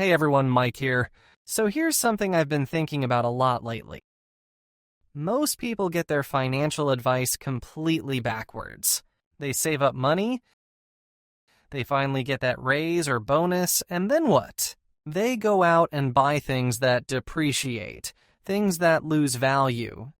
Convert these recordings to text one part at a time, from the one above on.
Hey everyone, Mike here. So here's something I've been thinking about a lot lately. Most people get their financial advice completely backwards. They save up money, they finally get that raise or bonus, and then what? They go out and buy things that depreciate, things that lose value,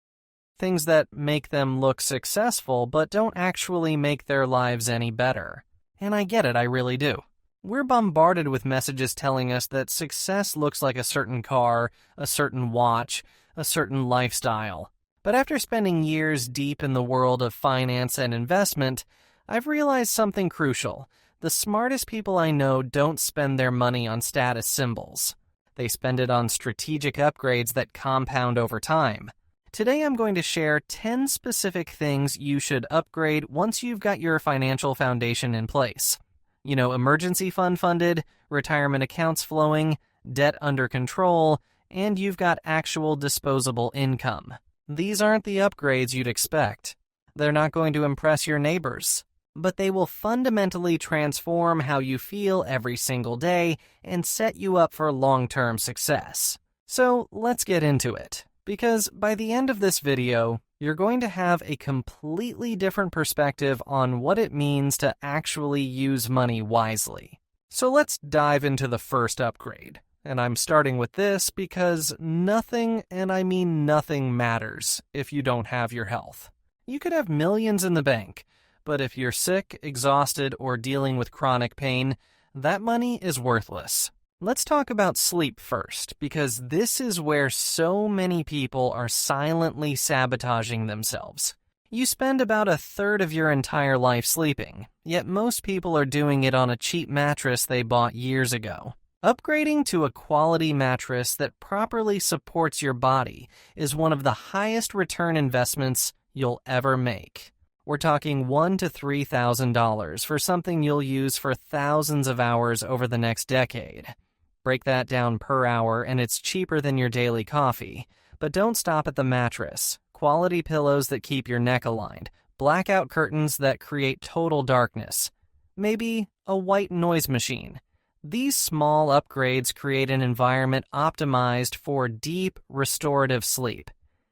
things that make them look successful but don't actually make their lives any better. And I get it, I really do. We're bombarded with messages telling us that success looks like a certain car, a certain watch, a certain lifestyle. But after spending years deep in the world of finance and investment, I've realized something crucial. The smartest people I know don't spend their money on status symbols. They spend it on strategic upgrades that compound over time. Today I'm going to share 10 specific things you should upgrade once you've got your financial foundation in place. Emergency fund funded, retirement accounts flowing, debt under control, and you've got actual disposable income. These aren't the upgrades you'd expect. They're not going to impress your neighbors, but they will fundamentally transform how you feel every single day and set you up for long-term success. So let's get into it, because by the end of this video, you're going to have a completely different perspective on what it means to actually use money wisely. So let's dive into the first upgrade. And I'm starting with this because nothing, and I mean nothing, matters if you don't have your health. You could have millions in the bank, but if you're sick, exhausted, or dealing with chronic pain, that money is worthless. Let's talk about sleep first, because this is where so many people are silently sabotaging themselves. You spend about a third of your entire life sleeping, yet most people are doing it on a cheap mattress they bought years ago. Upgrading to a quality mattress that properly supports your body is one of the highest return investments you'll ever make. We're talking $1,000 to $3,000 for something you'll use for thousands of hours over the next decade. Break that down per hour and it's cheaper than your daily coffee. But don't stop at the mattress. Quality pillows that keep your neck aligned. Blackout curtains that create total darkness. Maybe a white noise machine. These small upgrades create an environment optimized for deep, restorative sleep.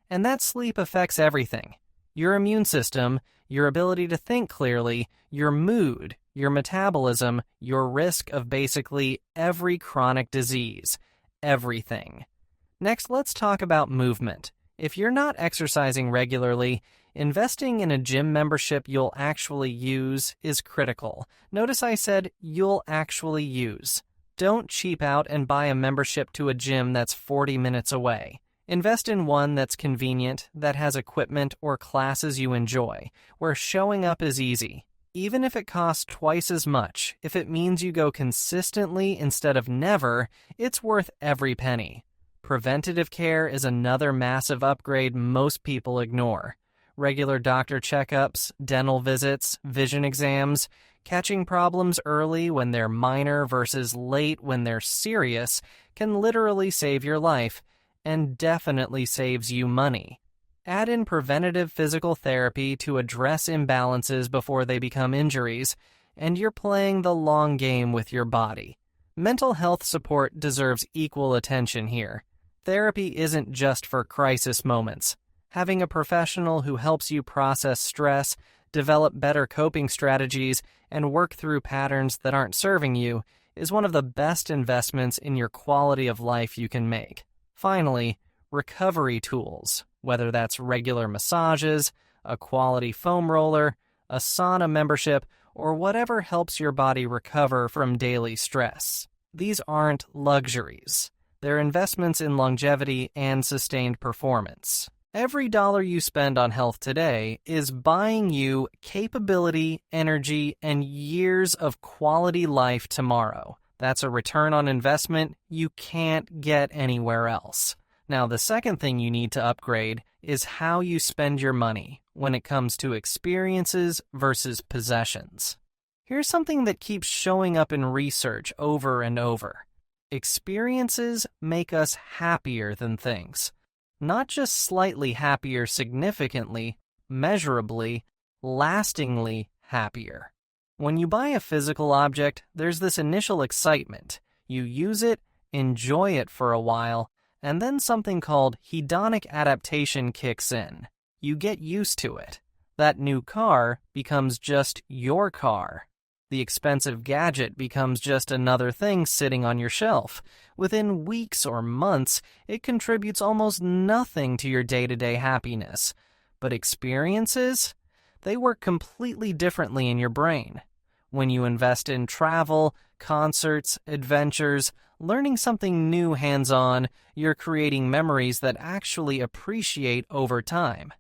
And that sleep affects everything. Your immune system, your ability to think clearly, your mood, your metabolism, your risk of basically every chronic disease. Everything. Next, let's talk about movement. If you're not exercising regularly, investing in a gym membership you'll actually use is critical. Notice I said you'll actually use. Don't cheap out and buy a membership to a gym that's 40 minutes away. Invest in one that's convenient, that has equipment or classes you enjoy, where showing up is easy. Even if it costs twice as much, if it means you go consistently instead of never, it's worth every penny. Preventative care is another massive upgrade most people ignore. Regular doctor checkups, dental visits, vision exams, catching problems early when they're minor versus late when they're serious can literally save your life, and definitely saves you money. Add in preventative physical therapy to address imbalances before they become injuries, and you're playing the long game with your body. Mental health support deserves equal attention here. Therapy isn't just for crisis moments. Having a professional who helps you process stress, develop better coping strategies, and work through patterns that aren't serving you is one of the best investments in your quality of life you can make. Finally, recovery tools, whether that's regular massages, a quality foam roller, a sauna membership, or whatever helps your body recover from daily stress. These aren't luxuries. They're investments in longevity and sustained performance. Every dollar you spend on health today is buying you capability, energy, and years of quality life tomorrow. That's a return on investment you can't get anywhere else. Now, the second thing you need to upgrade is how you spend your money when it comes to experiences versus possessions. Here's something that keeps showing up in research over and over. Experiences make us happier than things. Not just slightly happier significantly, measurably, lastingly happier. When you buy a physical object, there's this initial excitement. You use it, enjoy it for a while, and then something called hedonic adaptation kicks in. You get used to it. That new car becomes just your car. The expensive gadget becomes just another thing sitting on your shelf. Within weeks or months, it contributes almost nothing to your day-to-day happiness. But experiences? They work completely differently in your brain. When you invest in travel, concerts, adventures, learning something new hands-on, you're creating memories that actually appreciate over time.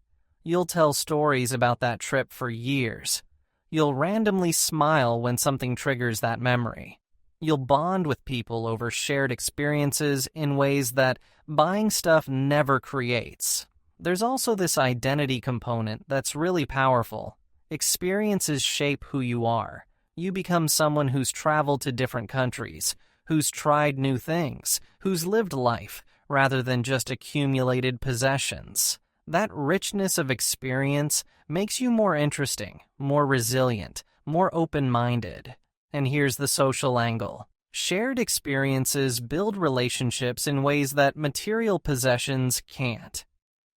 You'll tell stories about that trip for years. You'll randomly smile when something triggers that memory. You'll bond with people over shared experiences in ways that buying stuff never creates. There's also this identity component that's really powerful. Experiences shape who you are. You become someone who's traveled to different countries, who's tried new things, who's lived life, rather than just accumulated possessions. That richness of experience makes you more interesting, more resilient, more open-minded. And here's the social angle. Shared experiences build relationships in ways that material possessions can't.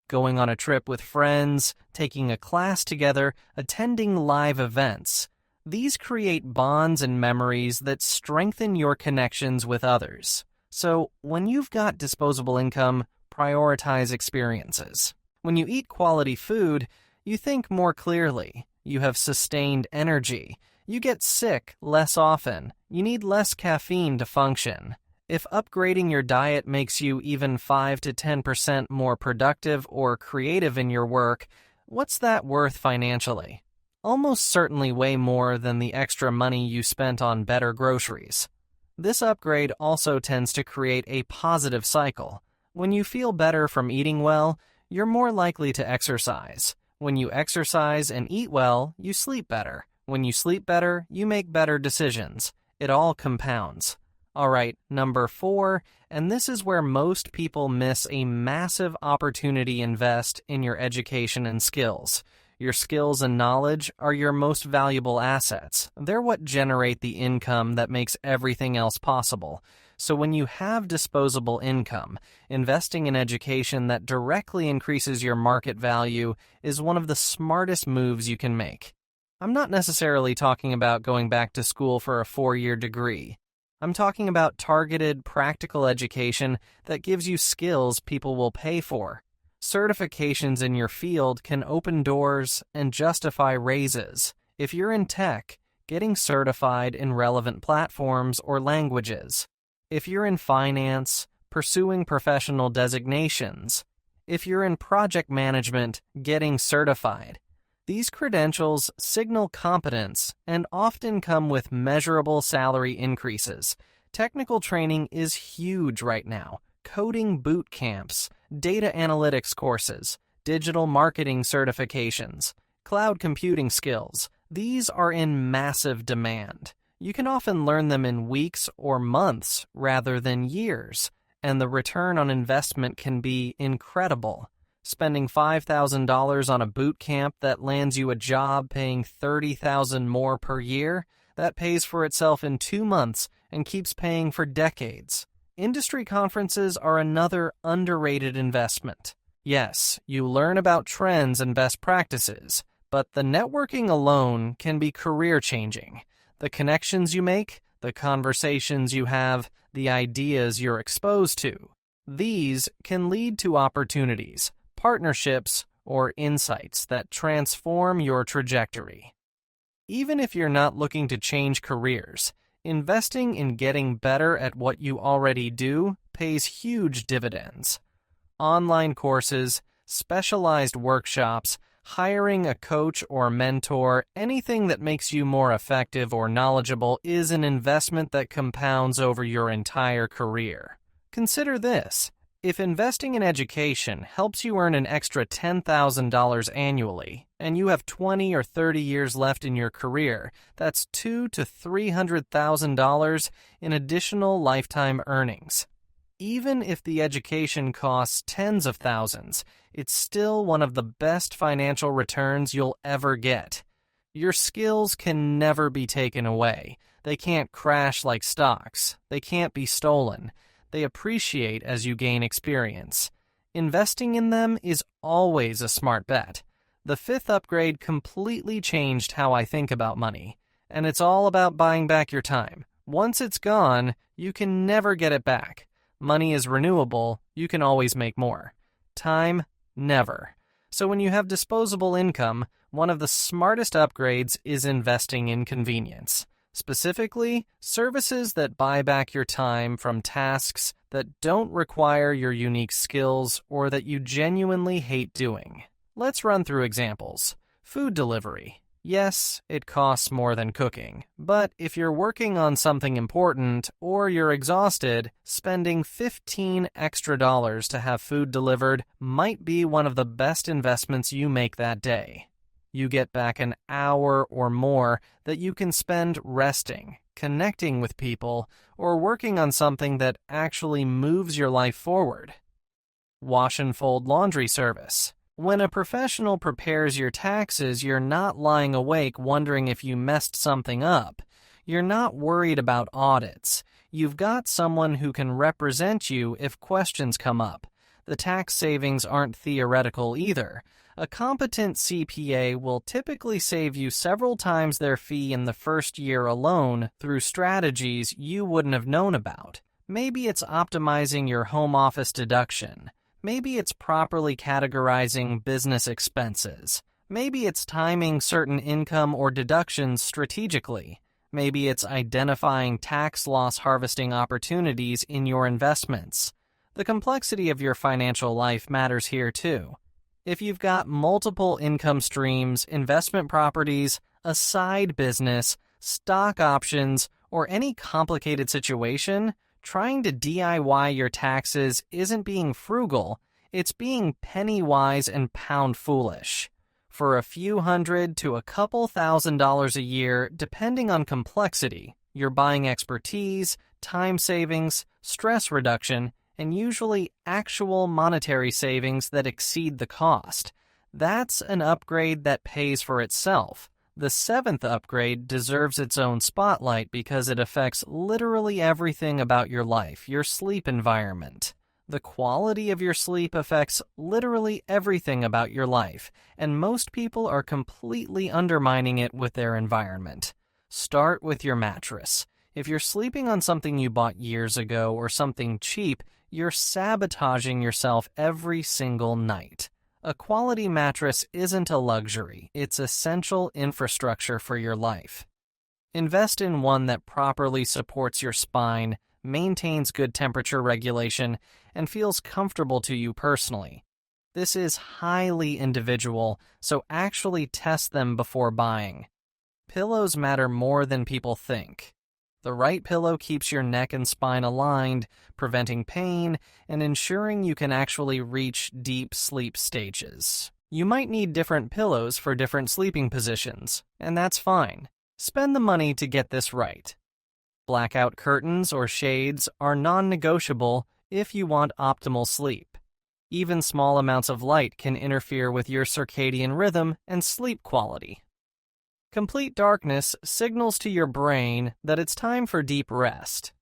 Going on a trip with friends, taking a class together, attending live events. These create bonds and memories that strengthen your connections with others. So, when you've got disposable income, prioritize experiences. When you eat quality food, you think more clearly. You have sustained energy. You get sick less often. You need less caffeine to function. If upgrading your diet makes you even 5 to 10% more productive or creative in your work, what's that worth financially? Almost certainly way more than the extra money you spent on better groceries. This upgrade also tends to create a positive cycle. When you feel better from eating well, you're more likely to exercise. When you exercise and eat well, you sleep better. When you sleep better, you make better decisions. It all compounds. All right, number 4, and this is where most people miss a massive opportunity invest in your education and skills. Your skills and knowledge are your most valuable assets. They're what generate the income that makes everything else possible. So when you have disposable income, investing in education that directly increases your market value is one of the smartest moves you can make. I'm not necessarily talking about going back to school for a 4-year degree. I'm talking about targeted, practical education that gives you skills people will pay for. Certifications in your field can open doors and justify raises. If you're in tech, getting certified in relevant platforms or languages. If you're in finance, pursuing professional designations. If you're in project management, getting certified. These credentials signal competence and often come with measurable salary increases. Technical training is huge right now. Coding boot camps, data analytics courses, digital marketing certifications, cloud computing skills. These are in massive demand. You can often learn them in weeks or months rather than years, and the return on investment can be incredible. Spending $5,000 on a boot camp that lands you a job paying $30,000 more per year, that pays for itself in 2 months and keeps paying for decades. Industry conferences are another underrated investment. Yes, you learn about trends and best practices, but the networking alone can be career-changing. The connections you make, the conversations you have, the ideas you're exposed to. These can lead to opportunities, partnerships, or insights that transform your trajectory. Even if you're not looking to change careers, investing in getting better at what you already do pays huge dividends. Online courses, specialized workshops, hiring a coach or mentor, anything that makes you more effective or knowledgeable is an investment that compounds over your entire career. Consider this. If investing in education helps you earn an extra $10,000 annually, and you have 20 or 30 years left in your career, that's $200,000 to $300,000 in additional lifetime earnings. Even if the education costs tens of thousands, it's still one of the best financial returns you'll ever get. Your skills can never be taken away. They can't crash like stocks. They can't be stolen. They appreciate as you gain experience. Investing in them is always a smart bet. The fifth upgrade completely changed how I think about money, and it's all about buying back your time. Once it's gone, you can never get it back. Money is renewable, you can always make more. Time, never. So when you have disposable income, one of the smartest upgrades is investing in convenience. Specifically, services that buy back your time from tasks that don't require your unique skills or that you genuinely hate doing. Let's run through examples. Food delivery. Yes, it costs more than cooking, but if you're working on something important or you're exhausted, spending $15 extra to have food delivered might be one of the best investments you make that day. You get back an hour or more that you can spend resting, connecting with people, or working on something that actually moves your life forward. Wash and fold laundry service. When a professional prepares your taxes, you're not lying awake wondering if you messed something up. You're not worried about audits. You've got someone who can represent you if questions come up. The tax savings aren't theoretical either. A competent CPA will typically save you several times their fee in the first year alone through strategies you wouldn't have known about. Maybe it's optimizing your home office deduction. Maybe it's properly categorizing business expenses. Maybe it's timing certain income or deductions strategically. Maybe it's identifying tax loss harvesting opportunities in your investments. The complexity of your financial life matters here too. If you've got multiple income streams, investment properties, a side business, stock options, or any complicated situation, trying to DIY your taxes isn't being frugal, it's being penny wise and pound foolish. For a few hundred to a couple $1,000s a year, depending on complexity, you're buying expertise, time savings, stress reduction, and usually actual monetary savings that exceed the cost. That's an upgrade that pays for itself. The seventh upgrade deserves its own spotlight because it affects literally everything about your life, your sleep environment. The quality of your sleep affects literally everything about your life, and most people are completely undermining it with their environment. Start with your mattress. If you're sleeping on something you bought years ago or something cheap, you're sabotaging yourself every single night. A quality mattress isn't a luxury, it's essential infrastructure for your life. Invest in one that properly supports your spine, maintains good temperature regulation, and feels comfortable to you personally. This is highly individual, so actually test them before buying. Pillows matter more than people think. The right pillow keeps your neck and spine aligned, preventing pain and ensuring you can actually reach deep sleep stages. You might need different pillows for different sleeping positions, and that's fine. Spend the money to get this right. Blackout curtains or shades are non-negotiable if you want optimal sleep. Even small amounts of light can interfere with your circadian rhythm and sleep quality. Complete darkness signals to your brain that it's time for deep rest.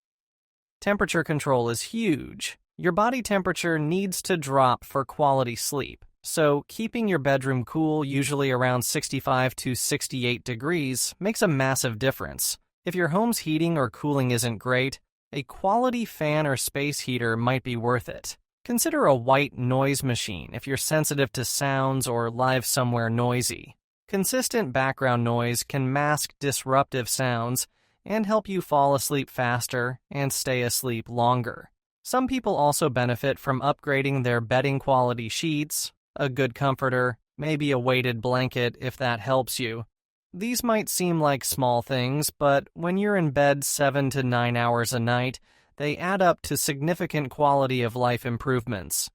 Temperature control is huge. Your body temperature needs to drop for quality sleep, so keeping your bedroom cool, usually around 65 to 68 degrees, makes a massive difference. If your home's heating or cooling isn't great, a quality fan or space heater might be worth it. Consider a white noise machine if you're sensitive to sounds or live somewhere noisy. Consistent background noise can mask disruptive sounds and help you fall asleep faster and stay asleep longer. Some people also benefit from upgrading their bedding quality sheets, a good comforter, maybe a weighted blanket if that helps you. These might seem like small things, but when you're in bed 7 to 9 hours a night, they add up to significant quality of life improvements.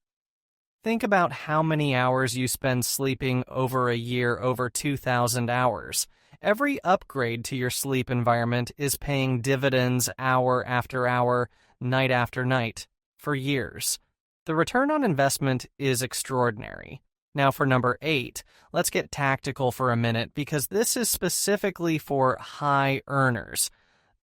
Think about how many hours you spend sleeping over a year, over 2,000 hours. Every upgrade to your sleep environment is paying dividends hour after hour, night after night, for years. The return on investment is extraordinary. Now for number 8, let's get tactical for a minute because this is specifically for high earners.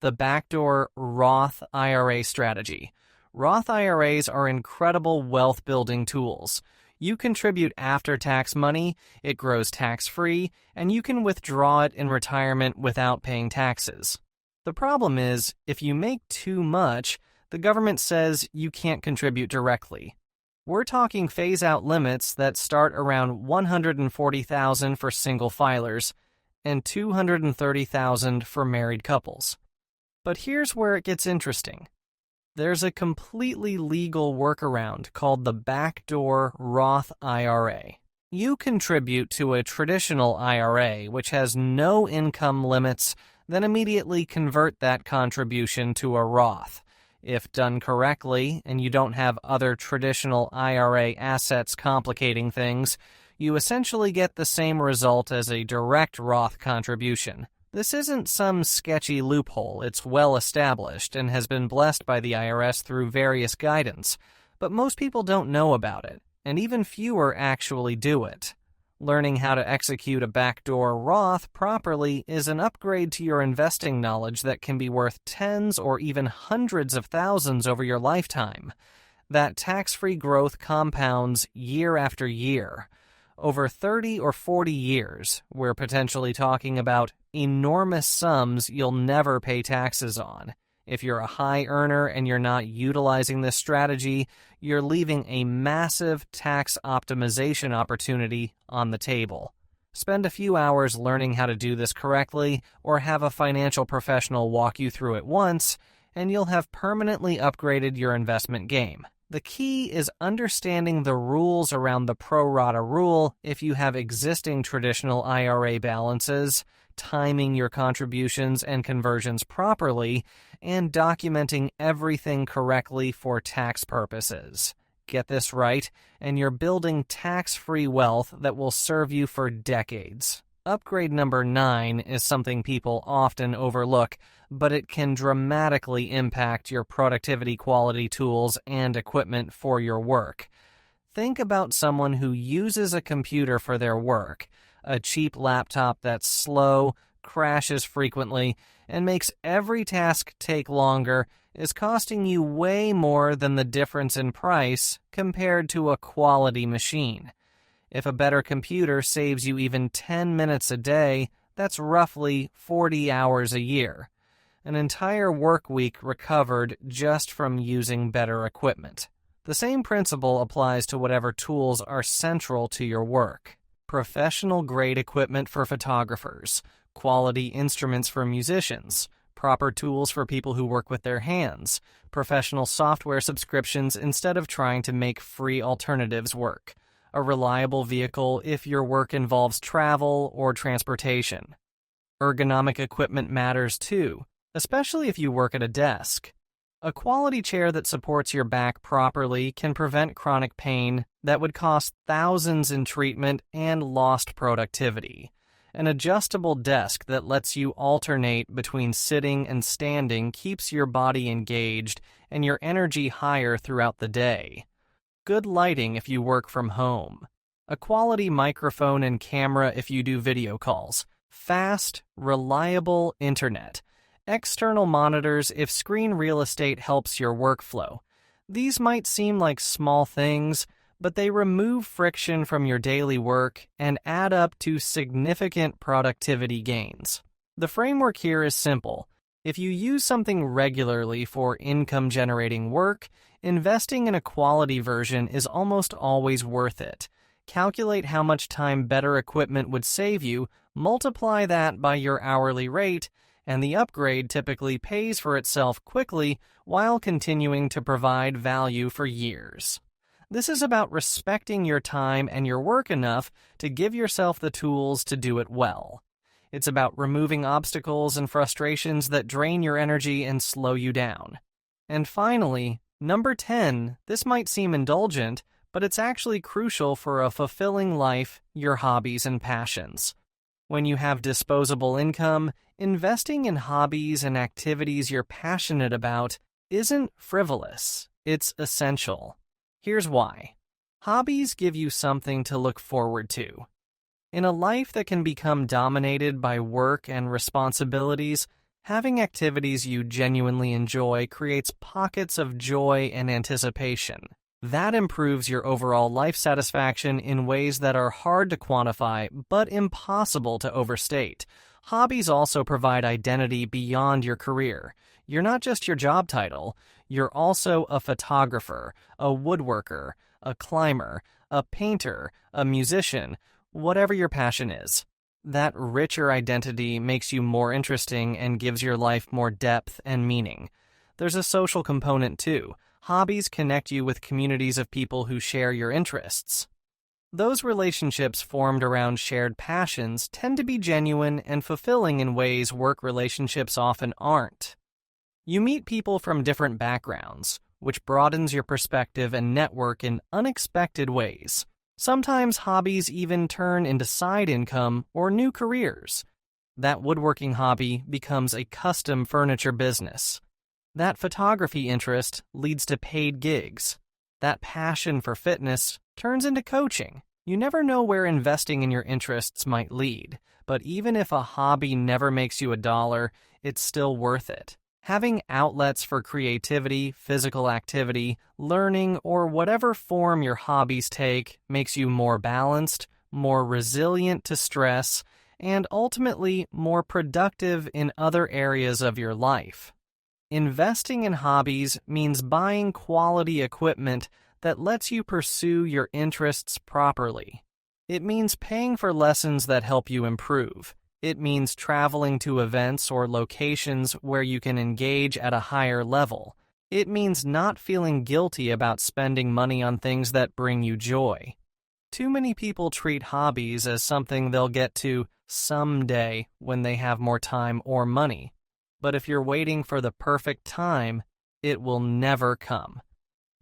The backdoor Roth IRA strategy. Roth IRAs are incredible wealth-building tools. You contribute after-tax money, it grows tax-free, and you can withdraw it in retirement without paying taxes. The problem is, if you make too much, the government says you can't contribute directly. We're talking phase-out limits that start around $140,000 for single filers and $230,000 for married couples. But here's where it gets interesting. There's a completely legal workaround called the backdoor Roth IRA. You contribute to a traditional IRA, which has no income limits, then immediately convert that contribution to a Roth. If done correctly, and you don't have other traditional IRA assets complicating things, you essentially get the same result as a direct Roth contribution. This isn't some sketchy loophole. It's well established and has been blessed by the IRS through various guidance, but most people don't know about it, and even fewer actually do it. Learning how to execute a backdoor Roth properly is an upgrade to your investing knowledge that can be worth tens or even hundreds of thousands over your lifetime. That tax-free growth compounds year after year. Over 30 or 40 years, we're potentially talking about enormous sums you'll never pay taxes on. If you're a high earner and you're not utilizing this strategy, you're leaving a massive tax optimization opportunity on the table. Spend a few hours learning how to do this correctly, or have a financial professional walk you through it once, and you'll have permanently upgraded your investment game. The key is understanding the rules around the pro rata rule if you have existing traditional IRA balances, timing your contributions and conversions properly, and documenting everything correctly for tax purposes. Get this right, and you're building tax-free wealth that will serve you for decades. Upgrade number 9 is something people often overlook, but it can dramatically impact your productivity quality tools and equipment for your work. Think about someone who uses a computer for their work, a cheap laptop that's slow, crashes frequently, and makes every task take longer, is costing you way more than the difference in price compared to a quality machine. If a better computer saves you even 10 minutes a day, that's roughly 40 hours a year. An entire work week recovered just from using better equipment. The same principle applies to whatever tools are central to your work. Professional-grade equipment for photographers, quality instruments for musicians, proper tools for people who work with their hands, professional software subscriptions instead of trying to make free alternatives work, a reliable vehicle if your work involves travel or transportation. Ergonomic equipment matters too, especially if you work at a desk. A quality chair that supports your back properly can prevent chronic pain that would cost thousands in treatment and lost productivity. An adjustable desk that lets you alternate between sitting and standing keeps your body engaged and your energy higher throughout the day. Good lighting if you work from home. A quality microphone and camera if you do video calls. Fast, reliable internet. External monitors if screen real estate helps your workflow. These might seem like small things, but they remove friction from your daily work and add up to significant productivity gains. The framework here is simple. If you use something regularly for income-generating work, investing in a quality version is almost always worth it. Calculate how much time better equipment would save you, multiply that by your hourly rate, and the upgrade typically pays for itself quickly while continuing to provide value for years. This is about respecting your time and your work enough to give yourself the tools to do it well. It's about removing obstacles and frustrations that drain your energy and slow you down. And finally, number 10, this might seem indulgent, but it's actually crucial for a fulfilling life, your hobbies and passions. When you have disposable income, investing in hobbies and activities you're passionate about isn't frivolous, it's essential. Here's why. Hobbies give you something to look forward to. In a life that can become dominated by work and responsibilities, Having activities you genuinely enjoy creates pockets of joy and anticipation. That improves your overall life satisfaction in ways that are hard to quantify but impossible to overstate. Hobbies also provide identity beyond your career. You're not just your job title, you're also a photographer, a woodworker, a climber, a painter, a musician, whatever your passion is. That richer identity makes you more interesting and gives your life more depth and meaning. There's a social component too. Hobbies connect you with communities of people who share your interests. Those relationships formed around shared passions tend to be genuine and fulfilling in ways work relationships often aren't. You meet people from different backgrounds, which broadens your perspective and network in unexpected ways. Sometimes hobbies even turn into side income or new careers. That woodworking hobby becomes a custom furniture business. That photography interest leads to paid gigs. That passion for fitness turns into coaching. You never know where investing in your interests might lead, but even if a hobby never makes you $1, it's still worth it. Having outlets for creativity, physical activity, learning, or whatever form your hobbies take makes you more balanced, more resilient to stress, and ultimately more productive in other areas of your life. Investing in hobbies means buying quality equipment that lets you pursue your interests properly. It means paying for lessons that help you improve. It means traveling to events or locations where you can engage at a higher level. It means not feeling guilty about spending money on things that bring you joy. Too many people treat hobbies as something they'll get to someday when they have more time or money. But if you're waiting for the perfect time, it will never come.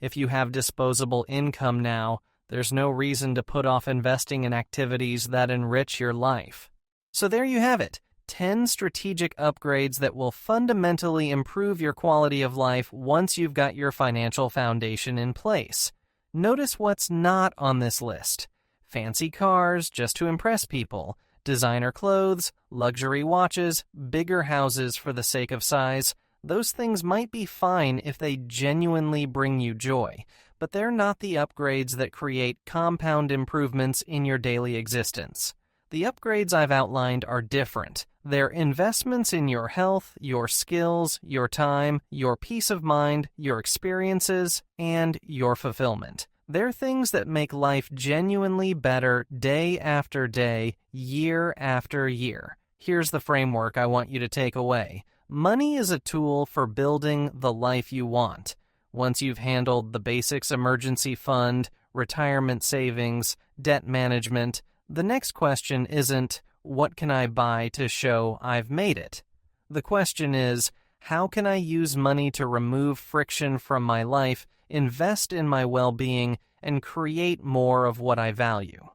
If you have disposable income now, there's no reason to put off investing in activities that enrich your life. So there you have it, 10 strategic upgrades that will fundamentally improve your quality of life once you've got your financial foundation in place. Notice what's not on this list. Fancy cars just to impress people, designer clothes, luxury watches, bigger houses for the sake of size. Those things might be fine if they genuinely bring you joy, but they're not the upgrades that create compound improvements in your daily existence. The upgrades I've outlined are different. They're investments in your health, your skills, your time, your peace of mind, your experiences, and your fulfillment. They're things that make life genuinely better day after day, year after year. Here's the framework I want you to take away. Money is a tool for building the life you want. Once you've handled the basics: emergency fund, retirement savings, debt management, the next question isn't, what can I buy to show I've made it? The question is, how can I use money to remove friction from my life, invest in my well-being, and create more of what I value?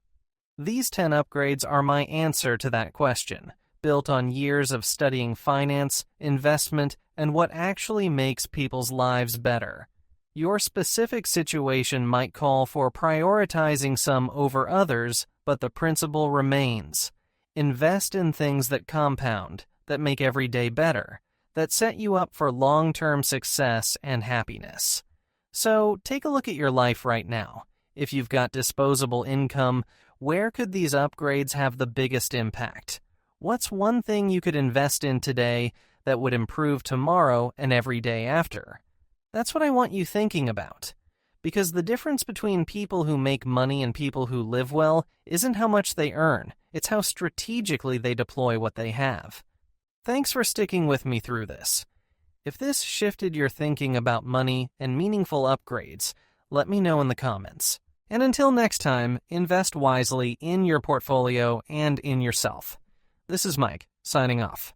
These 10 upgrades are my answer to that question, built on years of studying finance, investment, and what actually makes people's lives better. Your specific situation might call for prioritizing some over others, but the principle remains. Invest in things that compound, that make every day better, that set you up for long-term success and happiness. So take a look at your life right now. If you've got disposable income, where could these upgrades have the biggest impact? What's one thing you could invest in today that would improve tomorrow and every day after? That's what I want you thinking about. Because the difference between people who make money and people who live well isn't how much they earn, it's how strategically they deploy what they have. Thanks for sticking with me through this. If this shifted your thinking about money and meaningful upgrades, let me know in the comments. And until next time, invest wisely in your portfolio and in yourself. This is Mike, signing off.